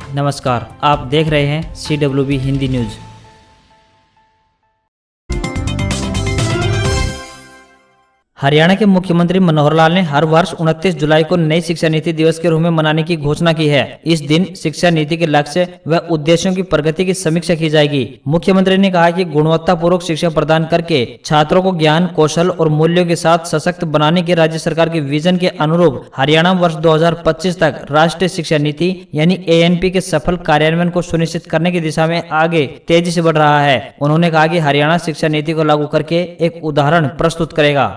नमस्कार, आप देख रहे हैं CWB हिंदी न्यूज। हरियाणा के मुख्यमंत्री मनोहर लाल ने हर वर्ष 29 जुलाई को नई शिक्षा नीति दिवस के रूप में मनाने की घोषणा की है। इस दिन शिक्षा नीति के लक्ष्य व उद्देश्यों की प्रगति की समीक्षा की जाएगी। मुख्यमंत्री ने कहा कि गुणवत्तापूर्वक शिक्षा प्रदान करके छात्रों को ज्ञान, कौशल और मूल्यों के साथ सशक्त बनाने के राज्य सरकार के विजन के अनुरूप हरियाणा वर्ष 2025 तक राष्ट्रीय शिक्षा नीति यानी ANP के सफल कार्यान्वयन को सुनिश्चित करने की दिशा में आगे तेजी से बढ़ रहा है। उन्होंने कहा कि हरियाणा शिक्षा नीति को लागू करके एक उदाहरण प्रस्तुत करेगा।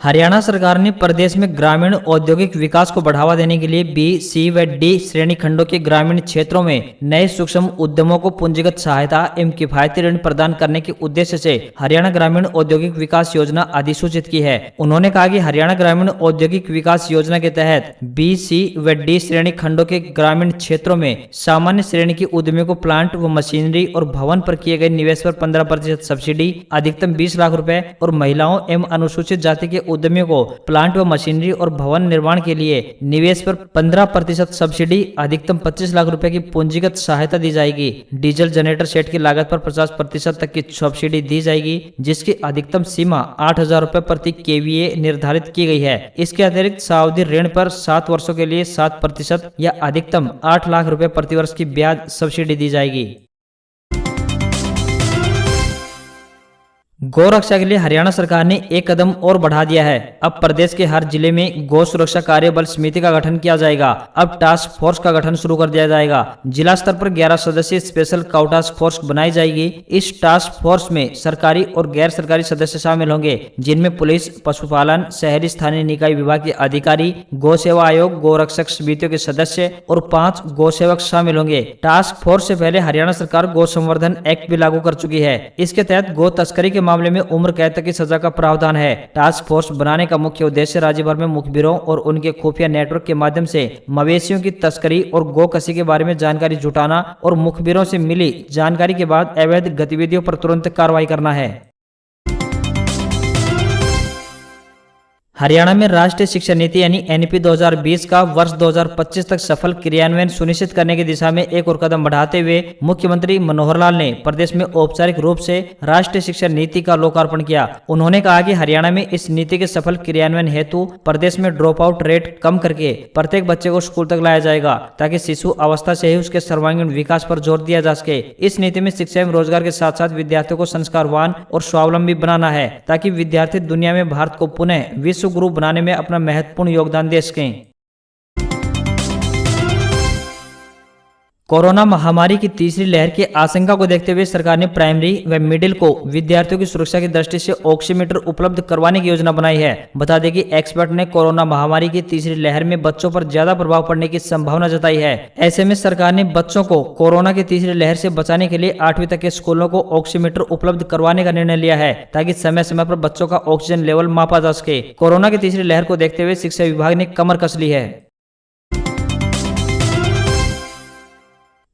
हरियाणा सरकार ने प्रदेश में ग्रामीण औद्योगिक विकास को बढ़ावा देने के लिए B, C व D श्रेणी खंडों के ग्रामीण क्षेत्रों में नए सूक्ष्म उद्यमों को पूंजीगत सहायता एवं किफायती ऋण प्रदान करने के उद्देश्य से हरियाणा ग्रामीण औद्योगिक विकास योजना अधिसूचित की है। उन्होंने कहा कि हरियाणा ग्रामीण औद्योगिक विकास योजना के तहत B, C व D श्रेणी खंडों के ग्रामीण क्षेत्रों में सामान्य श्रेणी के उद्यमियों को प्लांट व मशीनरी और भवन पर किए गए निवेश पर 15% सब्सिडी अधिकतम 20 लाख रुपए और महिलाओं एवं अनुसूचित जाति के उद्यमियों को प्लांट व मशीनरी और भवन निर्माण के लिए निवेश पर 15% सब्सिडी अधिकतम 25 लाख रुपए की पूंजीगत सहायता दी जाएगी। डीजल जनरेटर सेट की लागत पर 50% तक की सब्सिडी दी जाएगी, जिसकी अधिकतम सीमा 8,000 रुपए प्रति KVA निर्धारित की गई है। इसके अतिरिक्त सावधि ऋण पर 7 वर्षों के लिए 7% या अधिकतम 8 लाख रुपए प्रति वर्ष की ब्याज सब्सिडी दी जाएगी। गौ रक्षा के लिए हरियाणा सरकार ने एक कदम और बढ़ा दिया है। अब प्रदेश के हर जिले में गौ सुरक्षा कार्य बल समिति का गठन किया जाएगा। अब टास्क फोर्स का गठन शुरू कर दिया जाएगा। जिला स्तर पर 11 सदस्यीय स्पेशल काउ टास्क फोर्स बनाई जाएगी। इस टास्क फोर्स में सरकारी और गैर सरकारी सदस्य शामिल होंगे, जिनमें पुलिस, पशुपालन, शहरी स्थानीय निकाय विभाग के अधिकारी, गौ सेवा आयोग, गौ रक्षक समितियों के सदस्य और 5 गौ सेवक शामिल होंगे। टास्क फोर्स से पहले हरियाणा सरकार गौ संवर्धन एक्ट भी लागू कर चुकी है। इसके तहत गौ तस्करी के मामले में उम्र कैद तक की सजा का प्रावधान है। टास्क फोर्स बनाने का मुख्य उद्देश्य राज्य भर में मुखबिरों और उनके खुफिया नेटवर्क के माध्यम से मवेशियों की तस्करी और गोकसी के बारे में जानकारी जुटाना और मुखबिरों से मिली जानकारी के बाद अवैध गतिविधियों पर तुरंत कार्रवाई करना है। हरियाणा में राष्ट्रीय शिक्षा नीति यानी NP 2020 का वर्ष 2025 तक सफल क्रियान्वयन सुनिश्चित करने की दिशा में एक और कदम बढ़ाते हुए मुख्यमंत्री मनोहर लाल ने प्रदेश में औपचारिक रूप से राष्ट्रीय शिक्षा नीति का लोकार्पण किया। उन्होंने कहा कि हरियाणा में इस नीति के सफल क्रियान्वयन हेतु प्रदेश में ड्रॉप आउट रेट कम करके प्रत्येक बच्चे को स्कूल तक लाया जाएगा, ताकि शिशु अवस्था से ही उसके सर्वांगीण विकास पर जोर दिया जा सके। इस नीति में शिक्षा एवं रोजगार के साथ साथ विद्यार्थियों को संस्कारवान और स्वावलंबी बनाना है, ताकि विद्यार्थी दुनिया में भारत को पुनः विश्व गुरु बनाने में अपना महत्वपूर्ण योगदान दे सकें। कोरोना महामारी की तीसरी लहर की आशंका को देखते हुए सरकार ने प्राइमरी व मिडिल को विद्यार्थियों की सुरक्षा की दृष्टि से ऑक्सीमीटर उपलब्ध करवाने की योजना बनाई है। बता दें कि एक्सपर्ट ने कोरोना महामारी की तीसरी लहर में बच्चों पर ज्यादा प्रभाव पड़ने की संभावना जताई है। ऐसे में सरकार ने बच्चों को कोरोना की तीसरी लहर से बचाने के लिए 8वीं तक के स्कूलों को ऑक्सीमीटर उपलब्ध करवाने का निर्णय लिया है, ताकि समय समय पर बच्चों का ऑक्सीजन लेवल मापा जा सके। कोरोना की तीसरी लहर को देखते हुए शिक्षा विभाग ने कमर कस ली है।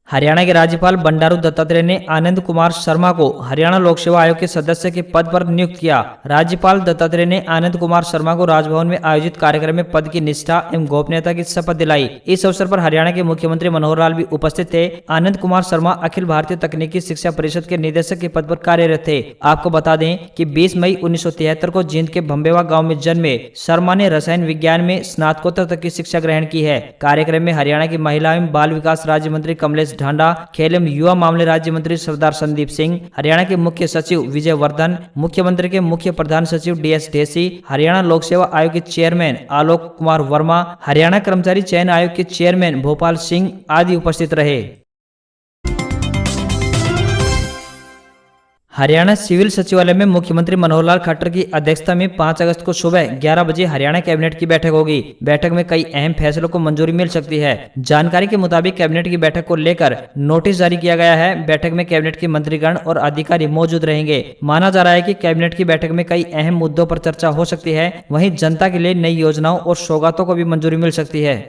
हरियाणा के राज्यपाल बंडारू दत्तात्रेय ने आनंद कुमार शर्मा को हरियाणा लोक सेवा आयोग के सदस्य के पद पर नियुक्त किया। राज्यपाल दत्तात्रेय ने आनंद कुमार शर्मा को राजभवन में आयोजित कार्यक्रम में पद की निष्ठा एवं गोपनीयता की शपथ दिलाई। इस अवसर पर हरियाणा के मुख्यमंत्री मनोहर लाल भी उपस्थित थे। आनंद कुमार शर्मा अखिल भारतीय तकनीकी शिक्षा परिषद के निदेशक के पद पर कार्यरत थे। आपको बता दें कि 20 मई 1973 को जींद के भंबेवा गाँव में जन्मे शर्मा ने रसायन विज्ञान में स्नातकोत्तर तक की शिक्षा ग्रहण की है। कार्यक्रम में हरियाणा की महिला एवं बाल विकास राज्य मंत्री कमलेश ढांडा, खेल एवं युवा मामले राज्य मंत्री सरदार संदीप सिंह, हरियाणा के मुख्य सचिव विजय वर्धन, मुख्यमंत्री के मुख्य प्रधान सचिव DS ढेसी, हरियाणा लोक सेवा आयोग के चेयरमैन आलोक कुमार वर्मा, हरियाणा कर्मचारी चयन आयोग के चेयरमैन भोपाल सिंह आदि उपस्थित रहे। हरियाणा सिविल सचिवालय में मुख्यमंत्री मनोहर लाल खट्टर की अध्यक्षता में 5 अगस्त को सुबह 11 बजे हरियाणा कैबिनेट की बैठक होगी। बैठक में कई अहम फैसलों को मंजूरी मिल सकती है। जानकारी के मुताबिक कैबिनेट की बैठक को लेकर नोटिस जारी किया गया है। बैठक में कैबिनेट के मंत्रीगण और अधिकारी मौजूद रहेंगे। माना जा रहा है कि कैबिनेट की बैठक में कई अहम मुद्दों पर चर्चा हो सकती है। वहीं जनता के लिए नई योजनाओं और सौगातों को भी मंजूरी मिल सकती है।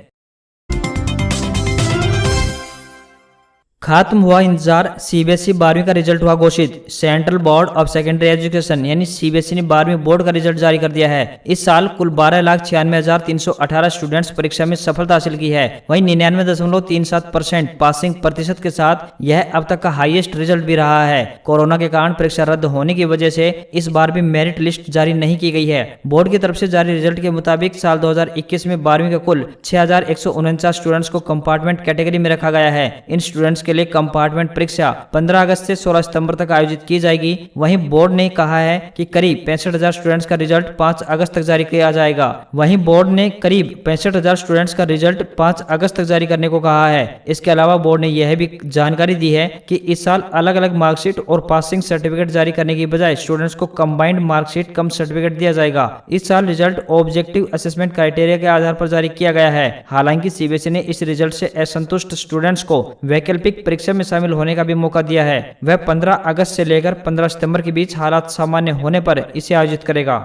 खत्म हुआ इंतजार, सीबीएसई 12वीं का रिजल्ट हुआ घोषित। Central board of secondary education यानी सीबीएसई ने 12वीं बोर्ड का रिजल्ट जारी कर दिया है। इस साल कुल 12,96,318 स्टूडेंट्स परीक्षा में सफलता हासिल की है। वहीं 99.37% पासिंग प्रतिशत के साथ यह अब तक का हाईएस्ट रिजल्ट भी रहा है। कोरोना के कारण परीक्षा रद्द होने की वजह से इस बार भी मेरिट लिस्ट जारी नहीं की गई है। बोर्ड की तरफ से जारी रिजल्ट के मुताबिक साल 2021 में 12वीं का कुल 6,149 स्टूडेंट्स को कंपार्टमेंट कैटेगरी में रखा गया है। इन स्टूडेंट्स के लिए कंपार्टमेंट परीक्षा 15 अगस्त से 16 सितंबर तक आयोजित की जाएगी। वहीं बोर्ड ने कहा है कि करीब 65,000 स्टूडेंट्स का रिजल्ट 5 अगस्त तक जारी किया जाएगा। वहीं बोर्ड ने करीब 65,000 स्टूडेंट्स का रिजल्ट 5 अगस्त तक जारी करने को कहा है। इसके अलावा बोर्ड ने यह भी जानकारी दी है कि इस साल अलग अलग मार्कशीट और पासिंग सर्टिफिकेट जारी करने की बजाय स्टूडेंट्स को कंबाइंड मार्कशीट कम सर्टिफिकेट दिया जाएगा। इस साल रिजल्ट ऑब्जेक्टिव असेसमेंट क्राइटेरिया के आधार पर जारी किया गया है। हालांकि सीबीएसई ने इस रिजल्ट से असंतुष्ट स्टूडेंट्स को वैकल्पिक परीक्षा में शामिल होने का भी मौका दिया है। वह 15 अगस्त से लेकर 15 सितंबर के बीच हालात सामान्य होने पर इसे आयोजित करेगा।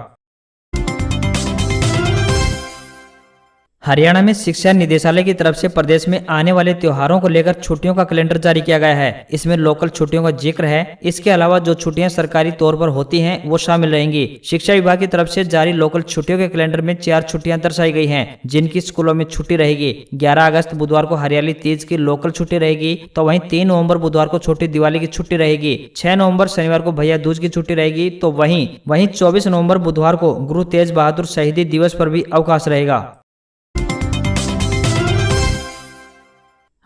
हरियाणा में शिक्षा निदेशालय की तरफ से प्रदेश में आने वाले त्योहारों को लेकर छुट्टियों का कैलेंडर जारी किया गया है। इसमें लोकल छुट्टियों का जिक्र है। इसके अलावा जो छुट्टियां सरकारी तौर पर होती हैं वो शामिल रहेंगी। शिक्षा विभाग की तरफ से जारी लोकल छुट्टियों के कैलेंडर में 4 छुट्टियां दर्शाई गई हैं, जिनकी स्कूलों में छुट्टी रहेगी। 11 अगस्त बुधवार को हरियाली तीज की लोकल छुट्टी रहेगी, तो वहीं 3 नवंबर बुधवार को छोटी दिवाली की छुट्टी रहेगी। 6 नवंबर शनिवार को भैया दूज की छुट्टी रहेगी, तो वहीं 24 नवंबर बुधवार को गुरु तेज बहादुर शहीदी दिवस पर भी अवकाश रहेगा।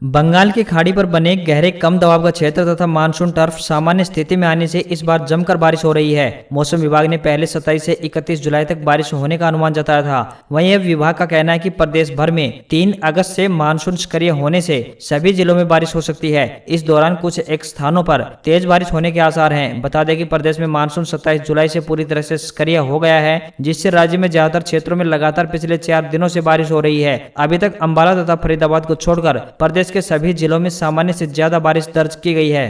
बंगाल की खाड़ी पर बने गहरे कम दबाव का क्षेत्र तथा मानसून टर्फ सामान्य स्थिति में आने से इस बार जमकर बारिश हो रही है। मौसम विभाग ने पहले 27 से 31 जुलाई तक बारिश होने का अनुमान जताया था। वहीं अब विभाग का कहना है कि प्रदेश भर में 3 अगस्त से मानसून सक्रिय होने से सभी जिलों में बारिश हो सकती है। इस दौरान कुछ एक स्थानों पर तेज बारिश होने के आसार हैं। बता दें कि प्रदेश में मानसून 27 जुलाई से पूरी तरह से सक्रिय हो गया है, जिससे राज्य में ज्यादातर क्षेत्रों में लगातार पिछले 4 दिनों से बारिश हो रही है। अभी तक अंबाला तथा फरीदाबाद को छोड़कर प्रदेश के सभी जिलों में सामान्य से ज्यादा बारिश दर्ज की गई है।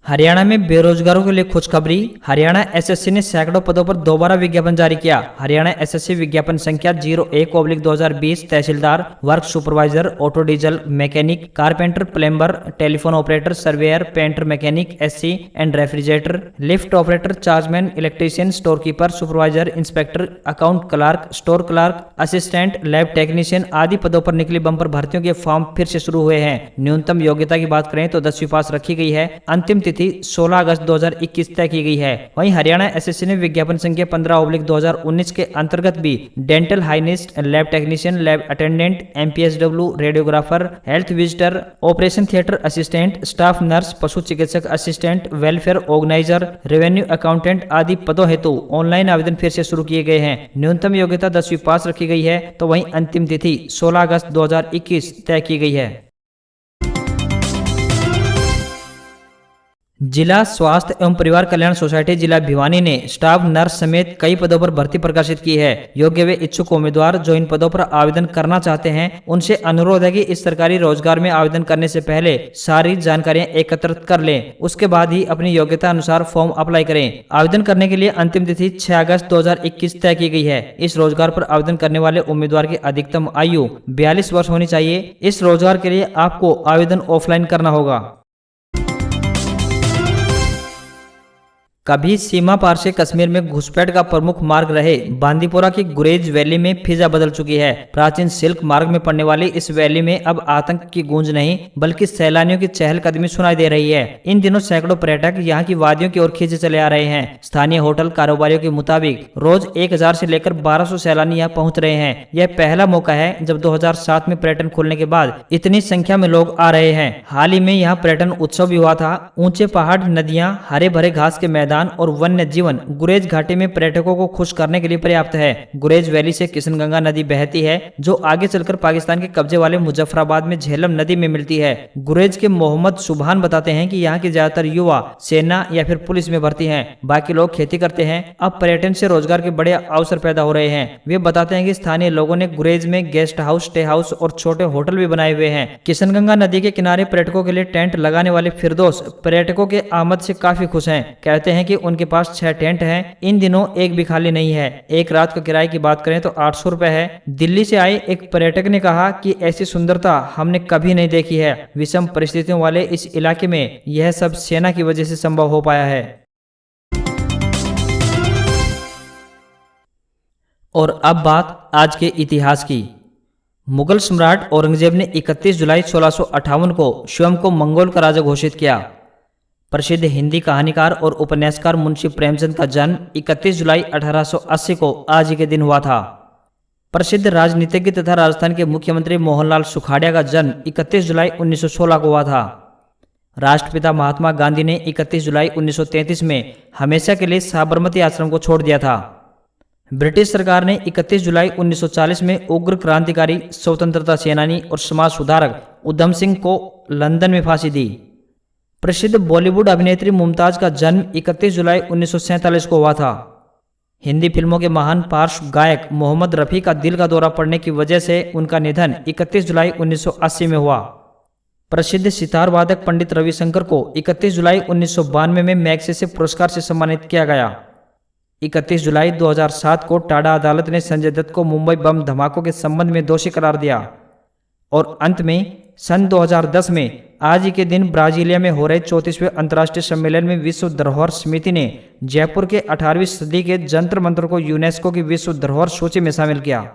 हरियाणा में बेरोजगारों के लिए खुशखबरी। हरियाणा एसएससी ने सैकड़ों पदों पर दोबारा विज्ञापन जारी किया। हरियाणा एसएससी विज्ञापन संख्या 01/2020 tehsildar, work supervisor, auto diesel mechanic, carpenter, plumber, telephone operator, surveyor, painter mechanic, AC and refrigerator, lift operator, chargeman, electrician, store keeper, supervisor, inspector, account clerk, store clerk, assistant, lab technician आदि पदों पर निकली bumper भर्तियों के form फिर से शुरू हुए हैं। न्यूनतम योग्यता की बात करें तो 10वीं पास रखी गई है। अंतिम तिथि 16 अगस्त 2021 तय की गई है। वहीं हरियाणा एसएससी ने विज्ञापन संख्या 15/2019 के अंतर्गत भी dental hygienist, lab technician, lab attendant, MPSW, radiographer, health visitor, operation theatre assistant, staff nurse, पशु चिकित्सक assistant, welfare organiser, revenue accountant आदि पदों हेतु ऑनलाइन आवेदन फिर से शुरू किए गए हैं। न्यूनतम योग्यता 10वीं पास रखी गई है, तो वहीं अंतिम तिथि 16 अगस्त 2021 तय की गई है। जिला स्वास्थ्य एवं परिवार कल्याण सोसाइटी जिला भिवानी ने स्टाफ नर्स समेत कई पदों पर भर्ती प्रकाशित की है। योग्य व इच्छुक उम्मीदवार जो इन पदों पर आवेदन करना चाहते हैं उनसे अनुरोध है कि इस सरकारी रोजगार में आवेदन करने से पहले सारी जानकारियां एकत्रित कर लें, उसके बाद ही अपनी योग्यता अनुसार फॉर्म अप्लाई करें। आवेदन करने के लिए अंतिम तिथि 6 अगस्त 2021 तय की गई है। इस रोजगार पर आवेदन करने वाले उम्मीदवार की अधिकतम आयु 42 वर्ष होनी चाहिए। इस रोजगार के लिए आपको आवेदन ऑफलाइन करना होगा। कभी सीमा पार से कश्मीर में घुसपैठ का प्रमुख मार्ग रहे बांदीपोरा की गुरेज वैली में फिजा बदल चुकी है। प्राचीन सिल्क मार्ग में पड़ने वाली इस वैली में अब आतंक की गूंज नहीं बल्कि सैलानियों की चहलकदमी सुनाई दे रही है। इन दिनों सैकड़ों पर्यटक यहाँ की वादियों की ओर खींचे चले आ रहे हैं। स्थानीय होटल कारोबारियों के मुताबिक रोज 1000 से लेकर 1200 सैलानी यहाँ पहुँच रहे हैं। यह पहला मौका है जब 2007 में पर्यटन खुलने के बाद इतनी संख्या में लोग आ रहे हैं। हाल ही में यहाँ पर्यटन उत्सव भी हुआ था। ऊंचे पहाड़, नदियाँ, हरे भरे घास के मैदान और वन्य जीवन गुरेज घाटी में पर्यटकों को खुश करने के लिए पर्याप्त है। गुरेज वैली से किशनगंगा नदी बहती है जो आगे चलकर पाकिस्तान के कब्जे वाले मुजफ्फराबाद में झेलम नदी में मिलती है। गुरेज के मोहम्मद सुभान बताते हैं कि यहाँ के ज्यादातर युवा सेना या फिर पुलिस में भर्ती हैं, बाकी लोग खेती करते हैं। अब पर्यटन से रोजगार के बड़े अवसर पैदा हो रहे हैं। वे बताते हैं कि स्थानीय लोगों ने गुरेज में गेस्ट हाउस, स्टे हाउस और छोटे होटल भी बनाए हुए हैं। किशनगंगा नदी के किनारे पर्यटकों के लिए टेंट लगाने वाले फिरदौस पर्यटकों के आमद से काफी खुश हैं। कहते हैं कि उनके पास 6 टेंट हैं। इन दिनों एक भी खाली नहीं है। एक रात का किराए की बात करें तो 800 रुपए है। दिल्ली से आए एक पर्यटक ने कहा कि ऐसी सुंदरता हमने कभी नहीं देखी है। विषम परिस्थितियों वाले इस इलाके में यह सब सेना की वजह से संभव हो पाया है। और अब बात आज के इतिहास की। मुगल सम्राट औरंगजेब ने 31 जुलाई 1658 को स्वयं को मंगोल का राजा घोषित किया। प्रसिद्ध हिंदी कहानीकार और उपन्यासकार मुंशी प्रेमचंद का जन्म 31 जुलाई 1880 को आज ही के दिन हुआ था। प्रसिद्ध राजनीतिज्ञ तथा राजस्थान के मुख्यमंत्री मोहनलाल सुखाड़िया का जन्म 31 जुलाई 1916 को हुआ था। राष्ट्रपिता महात्मा गांधी ने 31 जुलाई 1933 में हमेशा के लिए साबरमती आश्रम को छोड़ दिया था। ब्रिटिश सरकार ने 31 जुलाई 1940 में उग्र क्रांतिकारी, स्वतंत्रता सेनानी और समाज सुधारक उधम सिंह को लंदन में फांसी दी। प्रसिद्ध बॉलीवुड अभिनेत्री मुमताज का जन्म 31 जुलाई 1947 को हुआ था। हिंदी फिल्मों के महान पार्श्व गायक मोहम्मद रफ़ी का दिल का दौरा पड़ने की वजह से उनका निधन 31 जुलाई 1980 में हुआ। प्रसिद्ध सितार वादक पंडित रविशंकर को 31 जुलाई 1992 में मैग्सेसे पुरस्कार से सम्मानित किया गया। 31 जुलाई 2007 को टाडा अदालत ने संजय दत्त को मुंबई बम धमाकों के संबंध में दोषी करार दिया। और अंत में सन 2010 में आज ही के दिन ब्राजीलिया में हो रहे 34वें अंतर्राष्ट्रीय सम्मेलन में विश्व धरोहर समिति ने जयपुर के 18वीं सदी के जंतर मंतर को यूनेस्को की विश्व धरोहर सूची में शामिल किया।